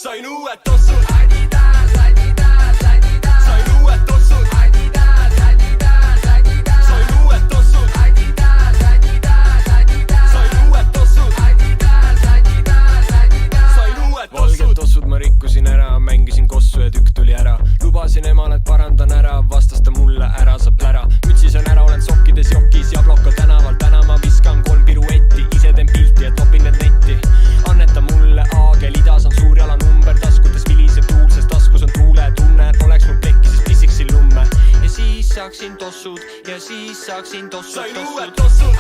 Sain uued tossud Adidas, Adidas, Adidas Sain uued tossud Adidas, Adidas, Adidas Sain uued tossud Adidas, Adidas, Adidas Sain uued tossud Adidas, Adidas, Adidas Sain uued tossud Valged tossud ma rikkusin ära, mängisin kossu ja tükk tuli ära. Lubasin emal, et parandan ära, vastas ta mulle, ära sa plära. Mütsis on ära, olen sokkides jokis ja Blokko tänaval. Täna ma viskan 3 piruetti, ise teen pilti ja topin need netti. Anneta mulle aagel, idas on suur jalanumber, taskutes viliseb tuul, sest taskus on tuule. Tunne, oleks mul pekki, siis pissiksin lumme. Ja siis saaksin tossud ja siis saaksin tossud. Sain uued tossud